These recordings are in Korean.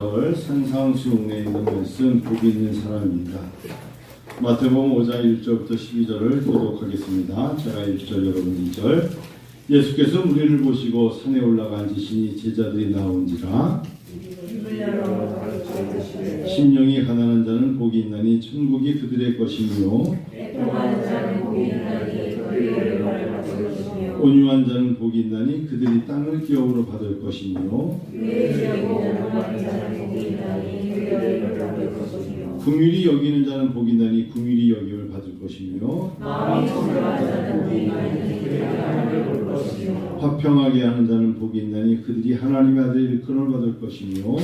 산상수훈에 있는 말씀 복이 있는 사람입니다. 마태복음 5장 1절부터 12절을 교독하겠습니다. 제가 1절 여러분 2절. 예수께서 무리를 보시고 산에 올라가 앉으시니 제자들이 나온지라. 심령이 가난한 자는 복이 있나니 천국이 그들의 것이며 온유한 자는 복이 있나니 그들이 땅을 기업으로 받을 것이며 긍휼히 여기는 자는 복이 있나니 긍휼히 여김을 받을 것이며 화평하게 하는 자는 복이 있나니 그들이 하나님의 아들의 일컬음을 받을 것이며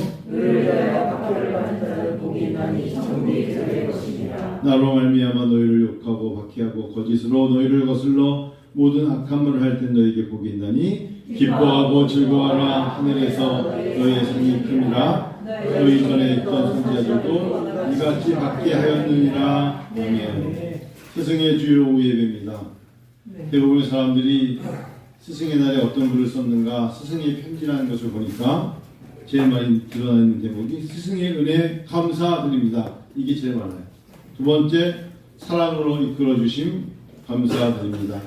나로 말미암아 너희를 욕하고 박해하고 거짓으로 너희를 거슬러 모든 악한 말을 할 때 너에게 복이 있나니 기뻐하고 즐거워하라. 하늘에서 너희의 상이 큽니다. 너희 전에 있던 선지자들도 이같이 받게 하였느니라. 아멘. 스승의 주일 오후 예배입니다. 대부분의 사람들이 스승의 날에 어떤 글을 썼는가 스승의 편지라는 것을 보니까 제일 많이 드러나는 대목이 스승의 은혜 감사드립니다. 이게 제일 많아요. 두 번째, 사랑으로 이끌어주심 감사드립니다.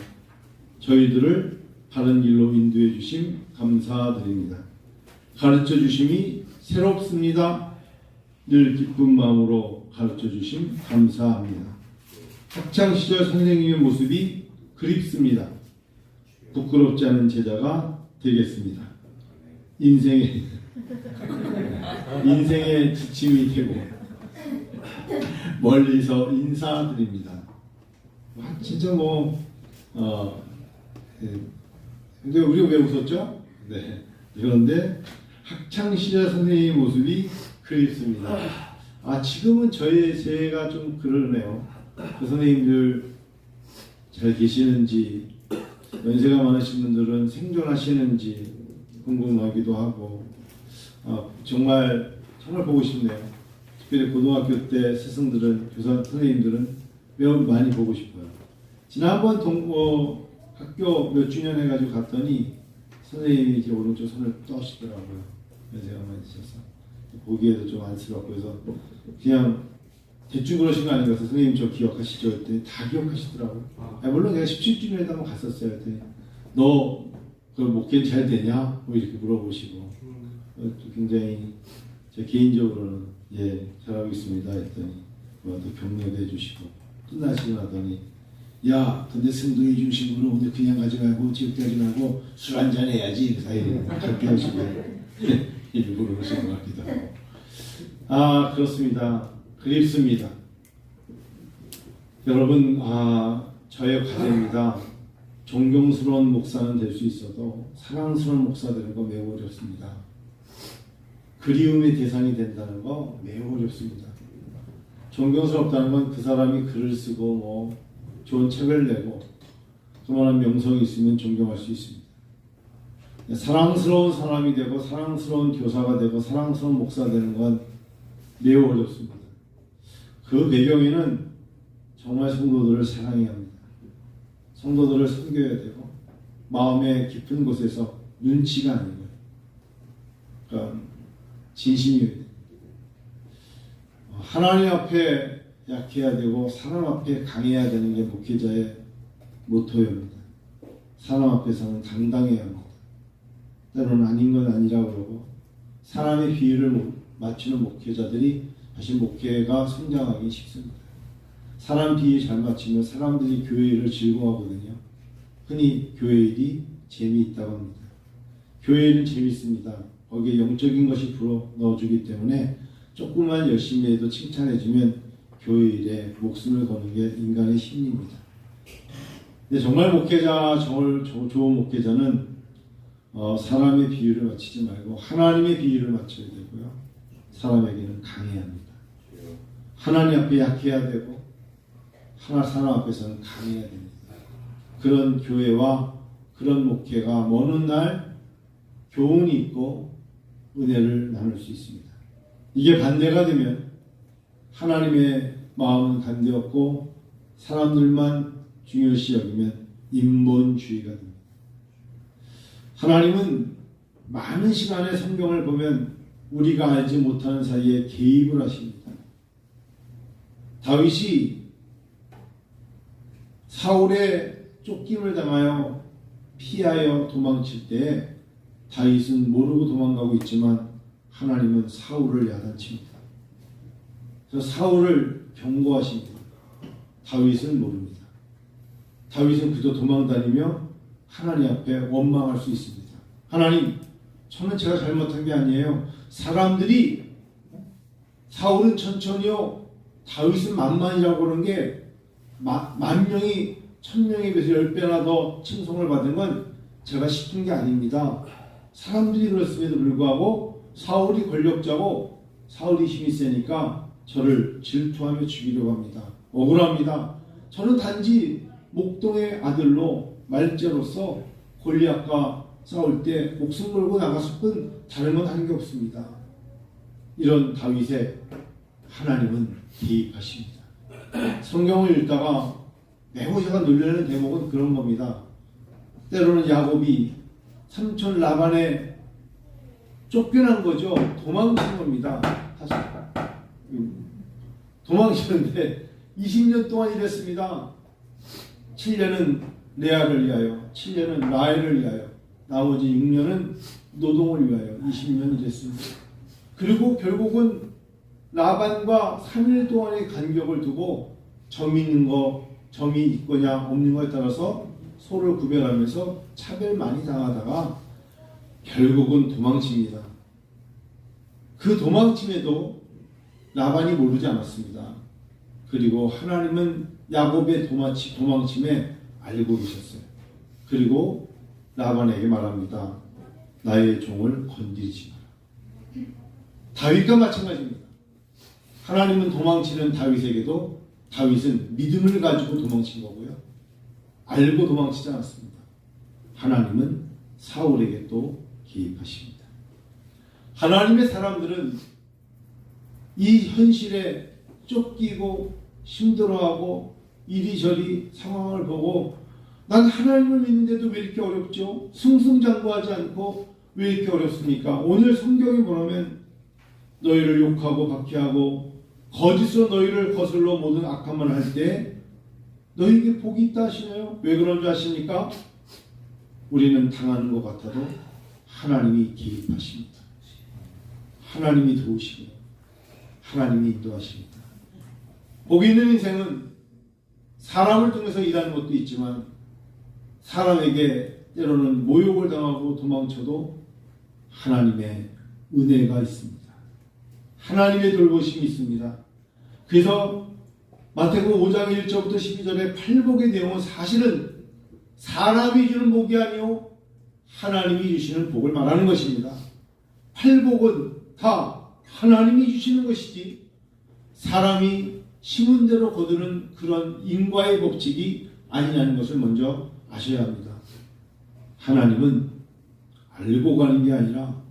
저희들을 바른 길로 인도해 주심 감사드립니다. 가르쳐 주심이 새롭습니다. 늘 기쁜 마음으로 가르쳐 주심 감사합니다. 학창시절 선생님의 모습이 그립습니다. 부끄럽지 않은 제자가 되겠습니다. 인생의 지침이 되고 멀리서 인사드립니다. 진짜 근데 우리가 왜 웃었죠? 네. 그런데 학창시절 선생님의 모습이 그립습니다. 지금은 제가 좀 그러네요. 그 선생님들 잘 계시는지, 연세가 많으신 분들은 생존하시는지 궁금하기도 하고, 정말 보고 싶네요. 특별히 고등학교 때 스승들은, 교사 선생님들은 매우 많이 보고 싶어요. 지난번 학교 몇 주년 해가지고 갔더니 선생님이 이제 오른쪽 손을 떠시더라고요. 연세가 많으셔서 보기에도 좀 안쓰럽고 해서 그냥 대충 그러신 거 아닌가 해서 선생님 저 기억하시죠? 했더니 다 기억하시더라고요. 물론 내가 17주년에도 한번 갔었어요. 했더니 너 그 목회는 잘 되냐? 이렇게 물어보시고 굉장히 제 개인적으로는 잘하고 있습니다. 했더니 또 격려도 해주시고 끝나시고 나더니 근데 승도의 중심으로 오늘 그냥 가지 말고 지옥 가지 말고 술 한잔 해야지. 그 사이에 그렇게 하시고 일부러 그러신 것 같기도 하고. 그렇습니다. 그립습니다. 여러분, 저의 과제입니다. 존경스러운 목사는 될 수 있어도 사랑스러운 목사 되는 거 매우 어렵습니다. 그리움의 대상이 된다는 거 매우 어렵습니다. 존경스럽다는 건 그 사람이 글을 쓰고 좋은 책을 내고 그만한 명성이 있으면 존경할 수 있습니다. 사랑스러운 사람이 되고 사랑스러운 교사가 되고 사랑스러운 목사가 되는 건 매우 어렵습니다. 그 배경에는 정말 성도들을 사랑해야 합니다. 성도들을 섬겨야 되고 마음의 깊은 곳에서 눈치가 아니고요. 그러니까 진심이어야 됩니다. 하나님 앞에 약해야 되고 사람 앞에 강해야 되는 게 목회자의 모토입니다. 사람 앞에서는 당당해야 합니다. 때로는 아닌 건 아니라고 그러고 사람의 비율을 맞추는 목회자들이 사실 목회가 성장하기 쉽습니다. 사람 비율 잘 맞추면 사람들이 교회 일을 즐거워하거든요. 흔히 교회 일이 재미있다고 합니다. 교회 일은 재밌습니다. 거기에 영적인 것이 불어 넣어주기 때문에 조금만 열심히 해도 칭찬해주면 교회 일에 목숨을 거는 게 인간의 심리입니다. 근데 정말 좋은 목회자는 사람의 비율을 맞추지 말고 하나님의 비율을 맞춰야 되고요. 사람에게는 강해야 합니다. 하나님 앞에 약해야 되고 사람 앞에서는 강해야 됩니다. 그런 교회와 그런 목회가 먼 훗날 교훈이 있고 은혜를 나눌 수 있습니다. 이게 반대가 되면 하나님의 마음은 간대없고 사람들만 중요시 여기면 인본주의가 됩니다. 하나님은 많은 시간에 성경을 보면 우리가 알지 못하는 사이에 개입을 하십니다. 다윗이 사울의 쫓김을 당하여 피하여 도망칠 때 다윗은 모르고 도망가고 있지만 하나님은 사울을 야단칩니다. 그래서 사울을 경고하십니다. 다윗은 모릅니다. 다윗은 그저 도망다니며 하나님 앞에 원망할 수 있습니다. 하나님, 저는 제가 잘못한 게 아니에요. 사람들이 사울은 천천히요, 다윗은 만만이라고 그러는 게 만 명이 1000명에 비해서 10배나 더 칭송을 받은 건 제가 시킨 게 아닙니다. 사람들이 그렇음에도 불구하고 사울이 권력자고 사울이 힘이 세니까 저를 질투하며 죽이려고 합니다. 억울합니다. 저는 단지 목동의 아들로 말제로서 골리앗과 싸울 때 목숨 걸고 나갔을 뿐 다른 건 한 게 없습니다. 이런 다윗의 하나님은 개입하십니다. 성경을 읽다가 매우 제가 놀라는 대목은 그런 겁니다. 때로는 야곱이 삼촌 라반에 쫓겨난 거죠. 도망친 겁니다. 사실 도망치는데 20년 동안 일했습니다. 7년은 레아를 위하여, 7년은 라헬을 위하여, 나머지 6년은 노동을 위하여 20년 일했습니다. 그리고 결국은 라반과 3일 동안의 간격을 두고 점이 있거냐 없는 거에 따라서 소를 구별하면서 차별 많이 당하다가 결국은 도망칩니다. 그 도망침에도 라반이 모르지 않았습니다. 그리고 하나님은 야곱의 도망침에 알고 계셨어요. 그리고 라반에게 말합니다. 나의 종을 건드리지 마라. 다윗과 마찬가지입니다. 하나님은 도망치는 다윗에게도 다윗은 믿음을 가지고 도망친 거고요. 알고 도망치지 않았습니다. 하나님은 사울에게 또 개입하십니다. 하나님의 사람들은 이 현실에 쫓기고 힘들어하고 이리저리 상황을 보고 난 하나님을 믿는데도 왜 이렇게 어렵죠? 승승장구하지 않고 왜 이렇게 어렵습니까? 오늘 성경에 보면 너희를 욕하고 박해하고 거짓으로 너희를 거슬러 모든 악한 말을 할 때 너희에게 복이 있다 하시나요? 왜 그런 줄 아십니까? 우리는 당하는 것 같아도 하나님이 개입하십니다. 하나님이 도우시고 하나님이 인도하십니다. 복이 있는 인생은 사람을 통해서 일하는 것도 있지만 사람에게 때로는 모욕을 당하고 도망쳐도 하나님의 은혜가 있습니다. 하나님의 돌보심이 있습니다. 그래서 마태복음 5장 1절부터 12절의 팔복의 내용은 사실은 사람이 주는 복이 아니요 하나님이 주시는 복을 말하는 것입니다. 팔복은 다 하나님이 주시는 것이지 사람이 심은 대로 거두는 그런 인과의 법칙이 아니라는 것을 먼저 아셔야 합니다. 하나님은 알고 가는 게 아니라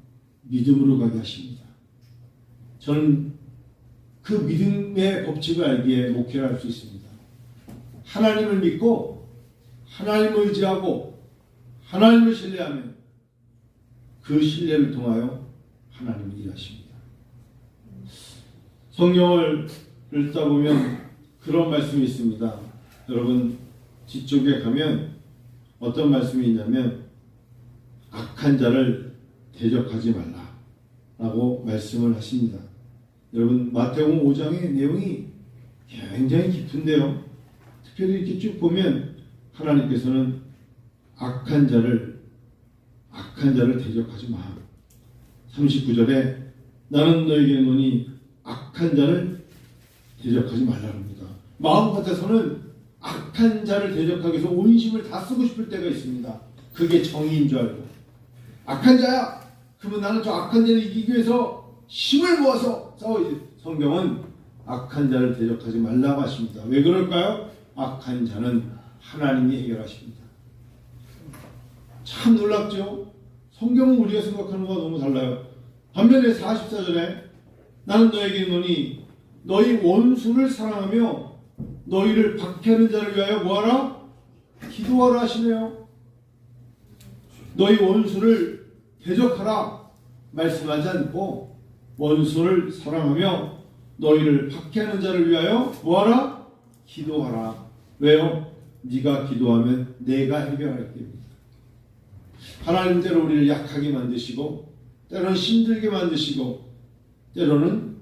믿음으로 가게 하십니다. 저는 그 믿음의 법칙을 알기에 목회를 할 수 있습니다. 하나님을 믿고 하나님을 의지하고 하나님을 신뢰하면 그 신뢰를 통하여 하나님이 일하십니다. 성경을 읽다 보면 그런 말씀이 있습니다. 여러분 뒤쪽에 가면 어떤 말씀이 있냐면 악한 자를 대적하지 말라라고 말씀을 하십니다. 여러분 마태복음 5장의 내용이 굉장히 깊은데요. 특별히 이렇게 쭉 보면 하나님께서는 악한 자를 대적하지 마. 39절에 나는 너에게 이르노니 악한 자를 대적하지 말라 합니다. 마음 같아서는 악한 자를 대적하기 위해서 온 힘을 다 쓰고 싶을 때가 있습니다. 그게 정의인 줄 알고 악한 자야! 그러면 나는 저 악한 자를 이기기 위해서 힘을 모아서 싸워야지. 성경은 악한 자를 대적하지 말라고 하십니다. 왜 그럴까요? 악한 자는 하나님이 해결하십니다. 참 놀랍죠? 성경은 우리가 생각하는 것과 너무 달라요. 반면에 44절에 나는 너에게 이르노니 너희 원수를 사랑하며 너희를 박해하는 자를 위하여 뭐하라? 기도하라 하시네요. 너희 원수를 대적하라 말씀하지 않고 원수를 사랑하며 너희를 박해하는 자를 위하여 뭐하라? 기도하라. 왜요? 네가 기도하면 내가 해결할 때입니다. 하나님 때로 우리를 약하게 만드시고 때로는 힘들게 만드시고 때로는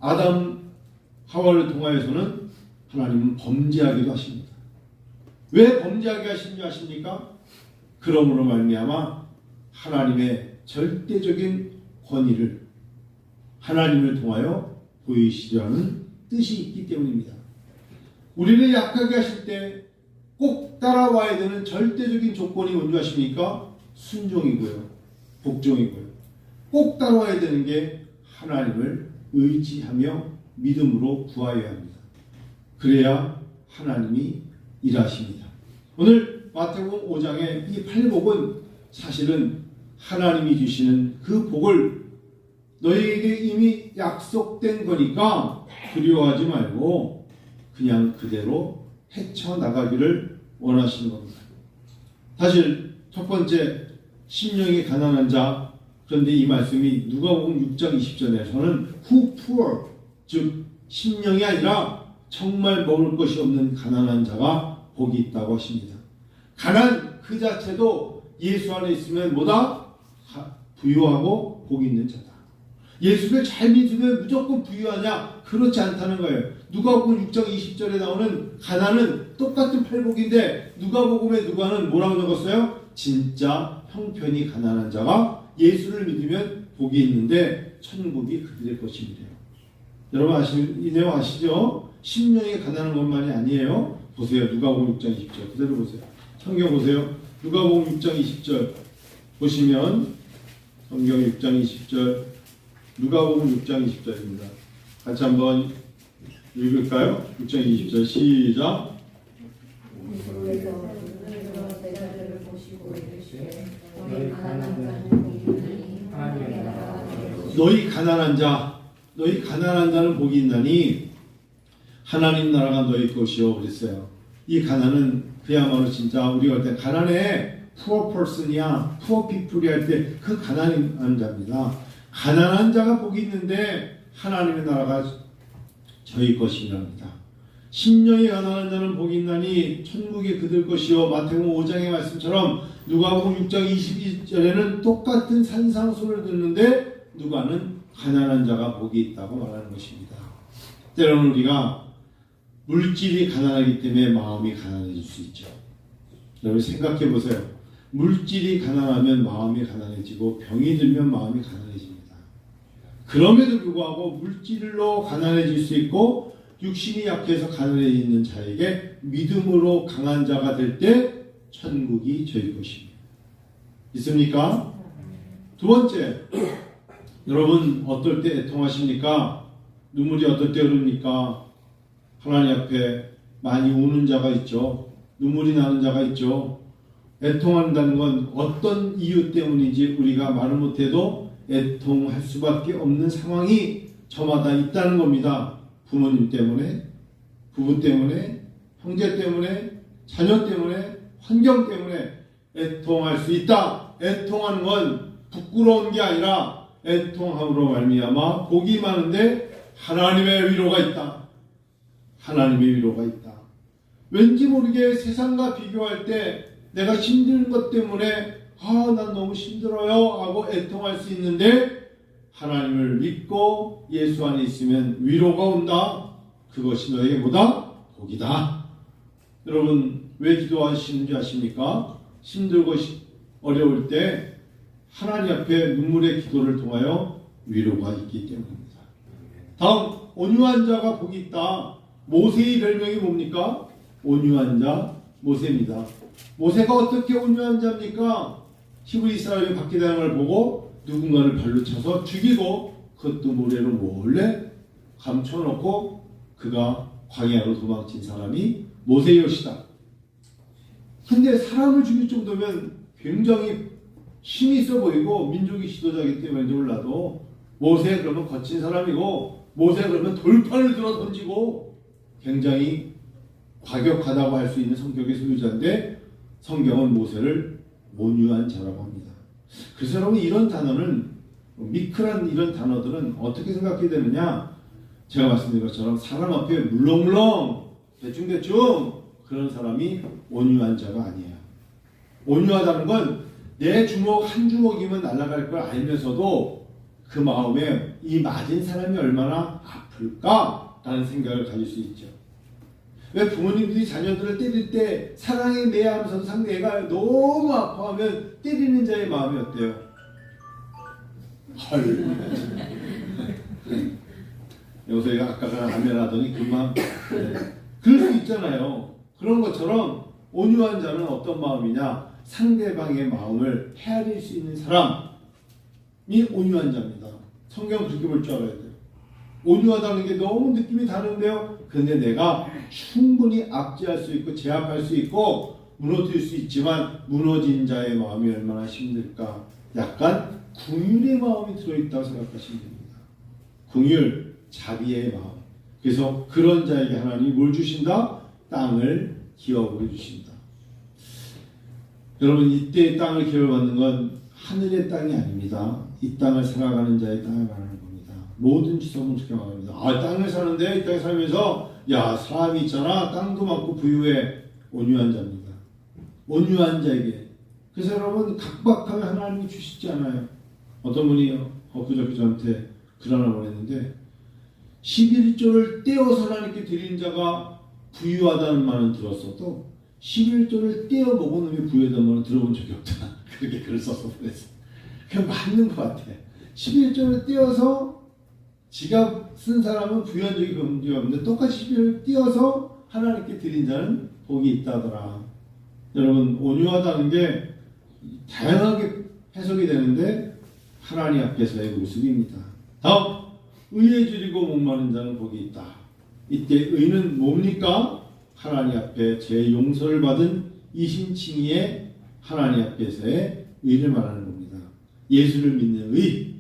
아담 하와를 통하여서는 하나님은 범죄하기도 하십니다. 왜 범죄하게 하신지 아십니까? 그러므로 말미암아 하나님의 절대적인 권위를 하나님을 통하여 보이시려 하는 뜻이 있기 때문입니다. 우리를 약하게 하실 때 꼭 따라와야 되는 절대적인 조건이 뭔지 아십니까? 순종이고요. 복종이고요. 꼭 따라와야 되는 게 하나님을 의지하며 믿음으로 구하여야 합니다. 그래야 하나님이 일하십니다. 오늘 마태복음 5장의 이 팔복은 사실은 하나님이 주시는 그 복을 너희에게 이미 약속된 거니까 두려워하지 말고 그냥 그대로 헤쳐나가기를 원하시는 겁니다. 사실 첫 번째 심령이 가난한 자, 그런데 이 말씀이 누가복음 6장 20절에서는 who poor, 즉 심령이 아니라 정말 먹을 것이 없는 가난한 자가 복이 있다고 하십니다. 가난 그 자체도 예수 안에 있으면 뭐다? 부유하고 복이 있는 자다. 예수를 잘 믿으면 무조건 부유하냐? 그렇지 않다는 거예요. 누가복음 6장 20절에 나오는 가난은 똑같은 팔복인데 누가복음에 누가는 뭐라고 적었어요? 진짜 형편이 가난한 자가 예수를 믿으면 복이 있는데 천국이 그들의 것입니다. 여러분 이 내용 아시죠? 심령이 가난한 것만이 아니에요. 보세요. 누가복음 6장 20절 그대로 보세요. 성경 보세요. 누가복음 6장 20절 보시면 성경 6장 20절 누가복음 6장 20절입니다. 같이 한번 읽을까요? 6장 20절 시작. 너희 가난한 자는 복이 있나니 하나님 나라가 너희 것이요 그랬어요. 이 가난은 그야말로 진짜 우리가 할 때 가난해 poor person이야 poor people이 할 때 그 가난한 자입니다. 가난한 자가 복이 있는데 하나님의 나라가 저희 것이랍니다. 심령이 가난한 자는 복이 있나니 천국이 그들 것이요. 마태복음 5장의 말씀처럼 누가복음 6장 22절에는 똑같은 산상수를 듣는데 누가는 가난한 자가 복이 있다고 말하는 것입니다. 때로는 우리가 물질이 가난하기 때문에 마음이 가난해질 수 있죠. 여러분 생각해 보세요. 물질이 가난하면 마음이 가난해지고 병이 들면 마음이 가난해집니다. 그럼에도 불구하고 물질로 가난해질 수 있고 육신이 약해서 가난해지는 자에게 믿음으로 강한 자가 될 때 천국이 저희 것입니다. 있습니까? 두 번째, 여러분 어떨 때 애통하십니까? 눈물이 어떨 때 흐릅니까? 하나님 앞에 많이 우는 자가 있죠. 눈물이 나는 자가 있죠. 애통한다는 건 어떤 이유 때문인지 우리가 말을 못해도 애통할 수밖에 없는 상황이 저마다 있다는 겁니다. 부모님 때문에, 부부 때문에, 형제 때문에, 자녀 때문에, 환경 때문에 애통할 수 있다. 애통하는 건 부끄러운 게 아니라 애통함으로 말미암아 복이 많은데 하나님의 위로가 있다. 하나님의 위로가 있다. 왠지 모르게 세상과 비교할 때 내가 힘든 것 때문에 난 너무 힘들어요 하고 애통할 수 있는데 하나님을 믿고 예수 안에 있으면 위로가 온다. 그것이 너에게 뭐다? 복이다. 여러분 왜 기도하시는지 아십니까? 힘들고 어려울 때 하나님 앞에 눈물의 기도를 통하여 위로가 있기 때문입니다. 다음 온유한 자가 복이 있다. 모세의 별명이 뭡니까? 온유한 자 모세입니다. 모세가 어떻게 온유한 자입니까? 히브리 이스라엘이 박해당한 걸 보고 누군가를 발로 차서 죽이고 그것도 모래로 몰래 감춰놓고 그가 광야로 도망친 사람이 모세였다. 근데 사람을 죽일 정도면 굉장히 힘이 있어 보이고 민족이 지도자이기 때문인지 몰라도 모세 그러면 거친 사람이고 모세 그러면 돌판을 들어 던지고 굉장히 과격하다고 할 수 있는 성격의 소유자인데 성경은 모세를 온유한 자라고 합니다. 그래서 여러분 이런 단어는 미크란 이런 단어들은 어떻게 생각해야 되느냐? 제가 말씀드린 것처럼 사람 앞에 물렁물렁 대충대충 그런 사람이 온유한 자가 아니에요. 온유하다는 건 내 주먹 한 주먹이면 날아갈 걸 알면서도 그 마음에 이 맞은 사람이 얼마나 아플까라는 생각을 가질 수 있죠. 왜 부모님들이 자녀들을 때릴 때 사랑에 매하면서 상대가 너무 아파하면 때리는 자의 마음이 어때요? 헐. 여기서 아까 아멘 하더니 금방 그럴 수 있잖아요. 그런 것처럼 온유한 자는 어떤 마음이냐? 상대방의 마음을 헤아릴 수 있는 사람이 온유한 자입니다. 성경 그렇게 볼 줄 알아야 돼요. 온유하다는 게 너무 느낌이 다른데요. 근데 내가 충분히 압제할 수 있고 제압할 수 있고 무너뜨릴 수 있지만 무너진 자의 마음이 얼마나 힘들까. 약간 긍휼의 마음이 들어있다고 생각하시면 됩니다. 긍휼, 자비의 마음. 그래서 그런 자에게 하나님이 뭘 주신다? 땅을 기업으로 주신다. 여러분, 이때 땅을 기업받는 건 하늘의 땅이 아닙니다. 이 땅을 살아가는 자의 땅을 말하는 겁니다. 모든 지성은 그렇게 말합니다. 땅을 사는데 이 땅에 살면서 사람이 있잖아. 땅도 많고 부유해. 온유한 자입니다. 온유한 자에게. 그래서 여러분, 각박하게 하나님이 주시지 않아요. 어떤 분이 엊그저께 저한테 글 하나 보냈는데 11조를 떼어서 하나님께 드린 자가 부유하다는 말은 들었어도 11조를 떼어 먹은 놈이 부유하다는 말은 들어본 적이 없다. 그렇게 글을 써서 보냈어. 그냥 맞는 것 같아. 11조를 떼어서 지가 쓴 사람은 부유한 적이 없는데 똑같이 11조를 떼어서 하나님께 드린 자는 복이 있다더라. 여러분, 온유하다는 게 다양하게 해석이 되는데 하나님 앞에서의 모습입니다. 다음, 의에 줄이고 목마른 자는 복이 있다. 이때 의는 뭡니까? 하나님 앞에 제 용서를 받은 이신칭의의 하나님 앞에서의 의를 말하는 겁니다. 예수를 믿는 의.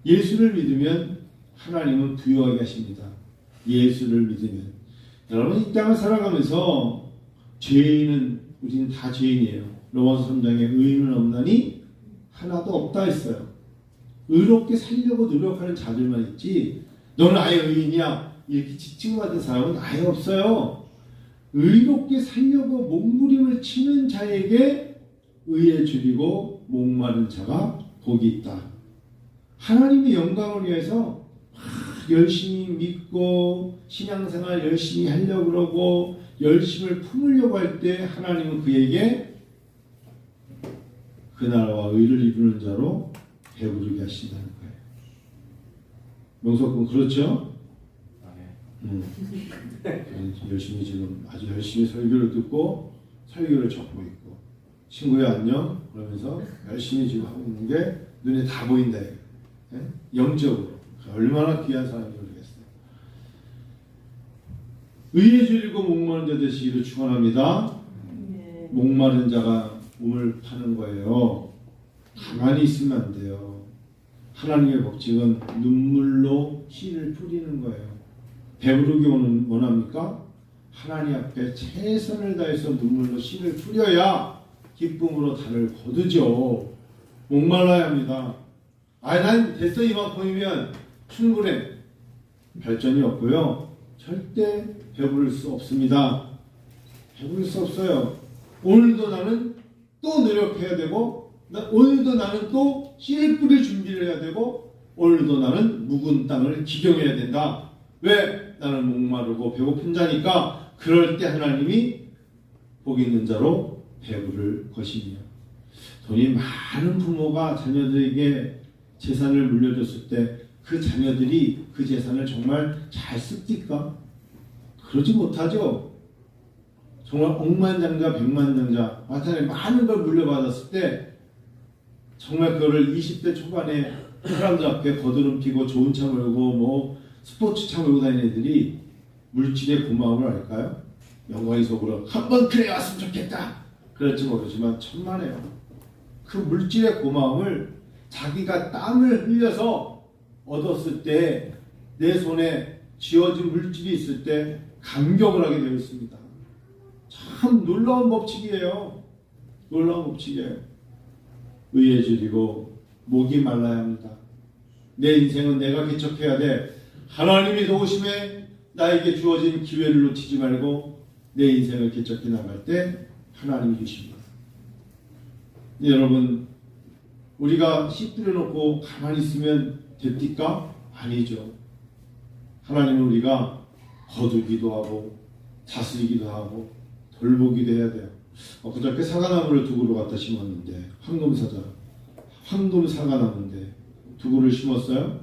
예수를 믿으면 하나님은 부유하게 하십니다. 예수를 믿으면. 여러분, 이 땅을 살아가면서 죄인은 우리는 다 죄인이에요. 로마서 3장에 의인은 없나니 하나도 없다 했어요. 의롭게 살려고 노력하는 자들만 있지 너는 아예 의인이야 이렇게 지칭받은 사람은 아예 없어요. 의롭게 살려고 몸부림을 치는 자에게 의에 줄이고 목마른 자가 복이 있다. 하나님의 영광을 위해서 열심히 믿고 신앙생활 열심히 하려고 그러고 열심을 품으려고 할 때 하나님은 그에게 그 나라와 의를 이루는 자로 배부르게 하신다는 거예요. 명석군 그렇죠? 열심히 지금 아주 열심히 설교를 듣고 설교를 적고 있고 친구야 안녕 그러면서 열심히 지금 하고 있는 게 눈에 다 보인다. 영적으로 얼마나 귀한 사람인지 모르겠어요. 의에 줄이고 목마른 자 되시기를 축원합니다. 목마른 자가 몸을 파는 거예요. 가만히 있으면 안 돼요. 하나님의 법칙은 눈물로 씨를 뿌리는 거예요. 배부르기 원합니까? 하나님 앞에 최선을 다해서 눈물로 씨를 뿌려야 기쁨으로 달을 거두죠. 목말라야 합니다. 난 됐어 이만큼이면 충분해. 발전이 없고요. 절대 배부를 수 없습니다. 배부를 수 없어요. 오늘도 나는 또 노력해야 되고 오늘도 나는 또 씨를 뿌릴 준비를 해야 되고 오늘도 나는 묵은 땅을 기경해야 된다. 왜? 나는 목마르고 배고픈 자니까. 그럴 때 하나님이 복 있는 자로 배부를 것이며 돈이 많은 부모가 자녀들에게 재산을 물려줬을 때 그 자녀들이 그 재산을 정말 잘 씁니까? 그러지 못하죠. 정말 억만장자 백만장자 마찬가지 많은 걸 물려받았을 때 정말 그거를 20대 초반에 사람들 앞에 거드름피고 좋은 차 몰고 스포츠차 몰고 다니는 애들이 물질의 고마움을 알까요? 영광의 속으로 한번 그래 왔으면 좋겠다 그럴지 모르지만 천만에요. 그 물질의 고마움을 자기가 땀을 흘려서 얻었을 때 내 손에 쥐어진 물질이 있을 때 감격을 하게 되어 있습니다. 참 놀라운 법칙이에요. 놀라운 법칙이에요. 의에 줄이고 목이 말라야 합니다. 내 인생은 내가 개척해야 돼. 하나님이 도우심에 나에게 주어진 기회를 놓치지 말고 내 인생을 개척해 나갈 때 하나님이 주십니다. 여러분, 우리가 씨 뿌려놓고 가만히 있으면 됩니까? 아니죠. 하나님은 우리가 거두기도 하고 다스리기도 하고 돌보기도 해야 돼요. 그저께 사과나무를 두 그루 갖다 심었는데 황금 사과나무인데 두 그루를 심었어요.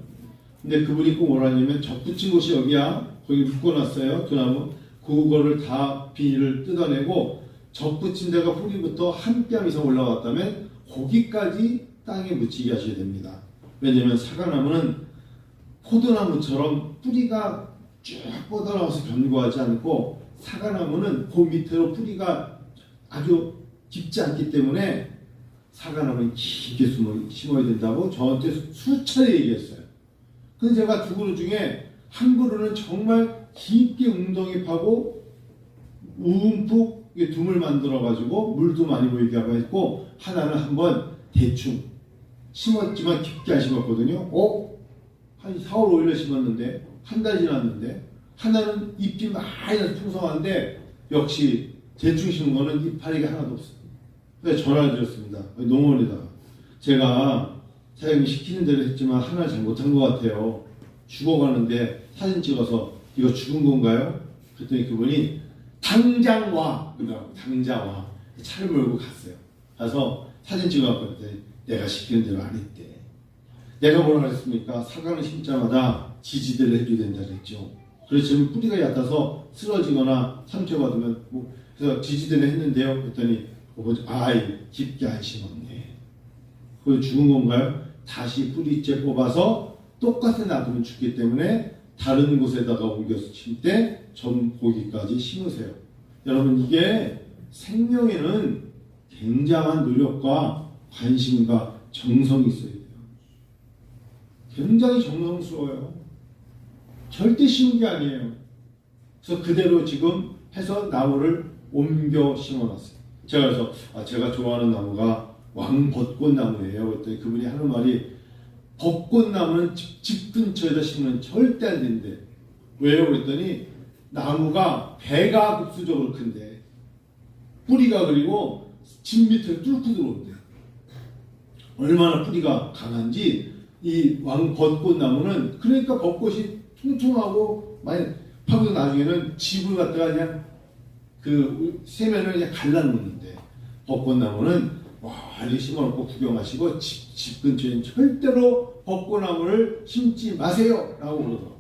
근데 그분이 꼭 뭐라냐면 접붙인 곳이 여기야. 거기 묶어놨어요. 두 나무. 그거를 다 비닐을 뜯어내고 접붙인 데가 뿌리부터 한 뼘 이상 올라왔다면 거기까지 땅에 묻히게 하셔야 됩니다. 왜냐하면 사과나무는 포도나무처럼 뿌리가 쭉 뻗어나와서 견고하지 않고 사과나무는 그 밑으로 뿌리가 아주 깊지 않기 때문에 사과나무는 깊게 심어야 된다고 저한테 수차례 얘기했어요. 근데 제가 두 그루 중에 한 그루는 정말 깊게 웅덩이 파고 움푹 둠을 만들어가지고 물도 많이 보이게 하고 했고, 하나는 한번 대충 심었지만 깊게 안 심었거든요. 한 4월 5일에 심었는데 한 달 지났는데, 하나는 잎이 많이 나서 풍성한데 역시 대충 심은 거는 이파리가 하나도 없어요. 그래서 전화를 드렸습니다. 농원에다가. 제가 사장님이 시키는 대로 했지만 하나를 잘못한 것 같아요. 죽어가는데 사진 찍어서 이거 죽은 건가요? 그랬더니 그분이 당장 와! 그러더라고. 당장 와. 차를 몰고 갔어요. 가서 사진 찍어갖고 그랬더니 내가 시키는 대로 안 했대. 내가 뭐라 그랬습니까? 사과는 심자마다 지지대를 해줘야 된다 그랬죠. 그렇지만 뿌리가 얕아서 쓰러지거나 상처받으면 그래서 지지대를 했는데요. 그랬더니 깊게 안 심었네. 그거 죽은 건가요? 다시 뿌리째 뽑아서 똑같이 놔두면 죽기 때문에 다른 곳에다가 옮겨서 칠 때 전 거기까지 심으세요. 여러분, 이게 생명에는 굉장한 노력과 관심과 정성이 있어야 돼요. 굉장히 정성스러워요. 절대 쉬운 게 아니에요. 그래서 그대로 지금 해서 나무를 옮겨 심어놨어요. 제가 그래서 제가 좋아하는 나무가 왕벚꽃나무예요. 그랬더니 그분이 하는 말이 벚꽃나무는 집 근처에다 심으면 절대 안 된대. 왜요? 그랬더니 나무가 배가 급수적으로 큰데 뿌리가 그리고 집 밑을 뚫고 들어온대. 얼마나 뿌리가 강한지 이 왕벚꽃나무는, 그러니까 벚꽃이 퉁퉁하고 많이 파고 나중에는 집을 갖다가 그냥 그 세면을 그냥 갈라놓는데, 벚꽃나무는 멀리 심어놓고 구경하시고 집 근처에는 절대로 벚꽃나무를 심지 마세요 라고 그러더라고요.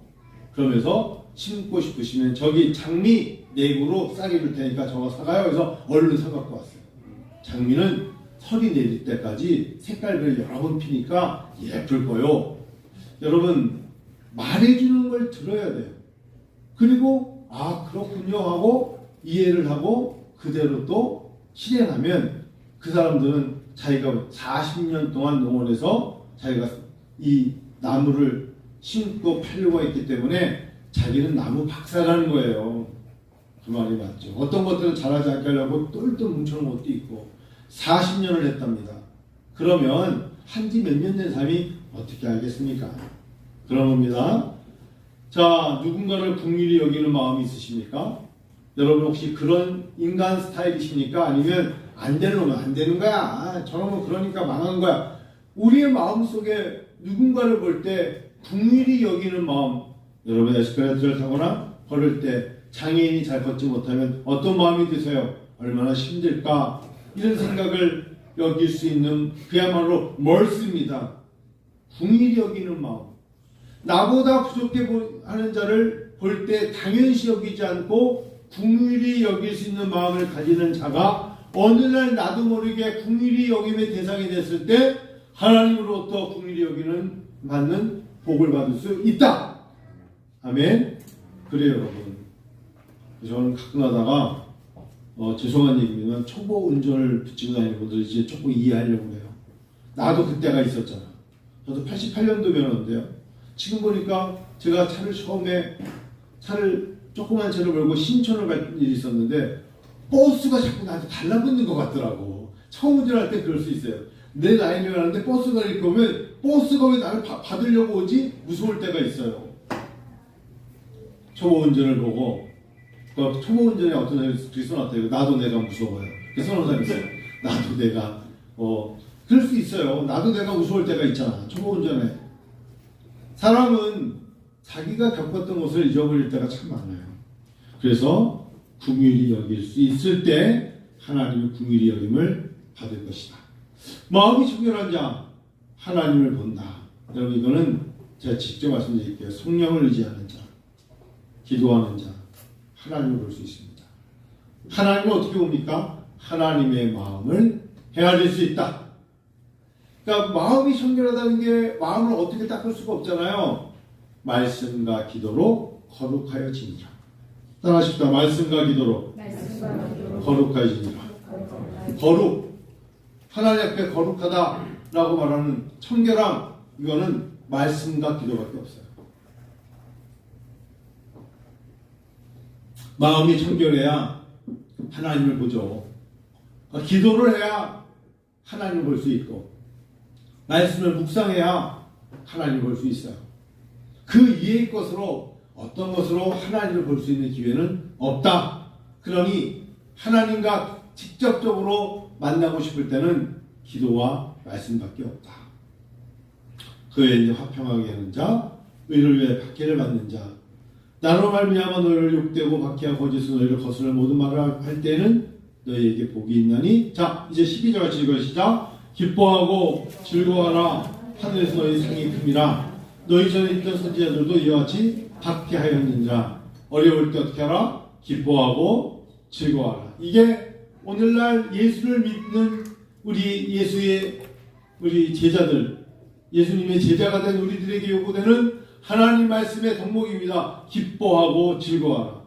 그러면서 심고 싶으시면 저기 장미 내구로 쌀이 줄 테니까 저거 사가요. 그래서 얼른 사갖고 왔어요. 장미는 설이 내릴 때까지 색깔별로 여러 번 피니까 예쁠 거요. 여러분, 말해주는 걸 들어야 돼요. 그리고 그렇군요 하고 이해를 하고 그대로 또 실행하면 그 사람들은 자기가 40년 동안 농원에서 자기가 이 나무를 심고 팔려고 했기 때문에 자기는 나무 박사라는 거예요. 그 말이 맞죠. 어떤 것들은 잘하지 않게 하려고 똘똘 뭉쳐놓은 것도 있고 40년을 했답니다. 그러면 한지 몇 년 된 사람이 어떻게 알겠습니까? 그런 겁니다. 자, 누군가를 긍휼히 여기는 마음이 있으십니까? 여러분 혹시 그런 인간 스타일이십니까? 아니면 안 되는 놈은 안 되는 거야. 저놈은 그러니까 망한 거야. 우리의 마음속에 누군가를 볼 때 긍휼히 여기는 마음, 여러분 에스컬레이터를 타거나 걸을 때 장애인이 잘 걷지 못하면 어떤 마음이 드세요? 얼마나 힘들까? 이런 생각을 여길 수 있는 그야말로 멀습니다. 긍휼히 여기는 마음. 나보다 부족해 하는 자를 볼 때 당연시 여기지 않고 긍휼히 여길 수 있는 마음을 가지는 자가 어느 날 나도 모르게 긍휼히 여김의 대상이 됐을 때 하나님으로부터 긍휼히 여기는 받는 복을 받을 수 있다. 아멘. 그래요, 여러분. 저는 가끔 하다가 죄송한 얘기지만 초보 운전을 붙이고 다니는 분들이 이제 조금 이해하려고 해요. 나도 그때가 있었잖아. 저도 88년도 면허인데요. 지금 보니까 제가 조그만 차를 몰고 신촌을 갈 일이 있었는데 버스가 자꾸 나한테 달라붙는 것 같더라고. 처음 운전할 때 그럴 수 있어요. 내 라인을 가는데 버스가 이렇게 오면 버스가 왜 나를 받으려고 오지? 무서울 때가 있어요. 초보 운전을 보고 그 초보 운전에 어떤 사람이 둘이 써놨대요. 나도 내가 무서워요. 그래서 써놓은 사람이 있어요. 나도 내가 그럴 수 있어요. 나도 내가 무서울 때가 있잖아. 초보 운전에. 사람은 자기가 겪었던 것을 잊어버릴 때가 참 많아요. 그래서 긍휼히 여길 수 있을 때 하나님의 긍휼히 여김을 받을 것이다. 마음이 청결한 자 하나님을 본다. 여러분 이거는 제가 직접 말씀드릴게요. 성령을 의지하는 자, 기도하는 자 하나님을 볼 수 있습니다. 하나님을 어떻게 봅니까? 하나님의 마음을 헤아릴 수 있다. 그러니까 마음이 청결하다는 게 마음을 어떻게 닦을 수가 없잖아요. 말씀과 기도로 거룩하여 지니라. 따라하십시다. 말씀과 기도로 거룩하여 지니라. 거룩. 하나님 앞에 거룩하다라고 말하는 청결함, 이거는 말씀과 기도밖에 없어요. 마음이 청결해야 하나님을 보죠. 기도를 해야 하나님을 볼 수 있고, 말씀을 묵상해야 하나님을 볼 수 있어요. 그 이외의 것으로 어떤 것으로 하나님을 볼 수 있는 기회는 없다. 그러니 하나님과 직접적으로 만나고 싶을 때는 기도와 말씀밖에 없다. 그에 이제 화평하게 하는 자, 의를 위해 박해를 받는 자, 나로 말미암아 너희를 욕되고 박해하고 거짓으로 너희를 거스를 모든 말을 할 때는 너희에게 복이 있나니. 자, 이제 12절 같이 읽으시자. 기뻐하고 즐거워하라. 하늘에서 너희 상이 큼이라. 너희 전에 있던 선지자들도 이와 같이 박해하였느니라. 어려울 때 어떻게 하라? 기뻐하고 즐거워하라. 이게 오늘날 예수를 믿는 우리 제자들, 예수님의 제자가 된 우리들에게 요구되는 하나님 말씀의 덕목입니다. 기뻐하고 즐거워하라.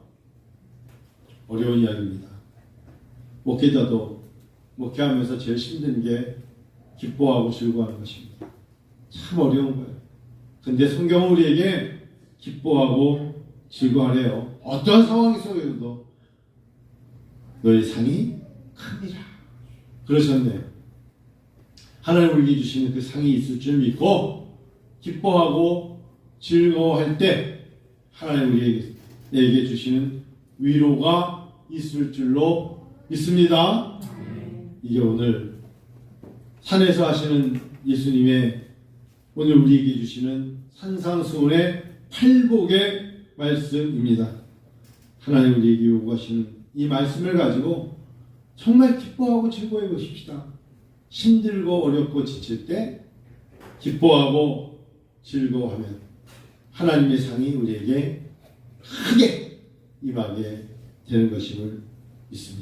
어려운 이야기입니다. 목회자도 목회하면서 제일 힘든 게 기뻐하고 즐거워하는 것입니다. 참 어려운 거예요. 근데 성경은 우리에게 기뻐하고 즐거워하래요. 어떠한 상황이 속에서도 너의 상이 큽니다. 그러셨네요. 하나님 우리에게 주시는 그 상이 있을 줄 믿고 기뻐하고 즐거워할 때 하나님 우리에게 주시는 위로가 있을 줄로 믿습니다. 이게 오늘 산에서 하시는 예수님의 오늘 우리에게 주시는 산상수훈의 팔복의 말씀입니다. 하나님 우리에게 요구하시는 이 말씀을 가지고 정말 기뻐하고 즐거워해 보십시다. 힘들고 어렵고 지칠 때 기뻐하고 즐거워하면 하나님의 상이 우리에게 크게 임하게 되는 것임을 믿습니다.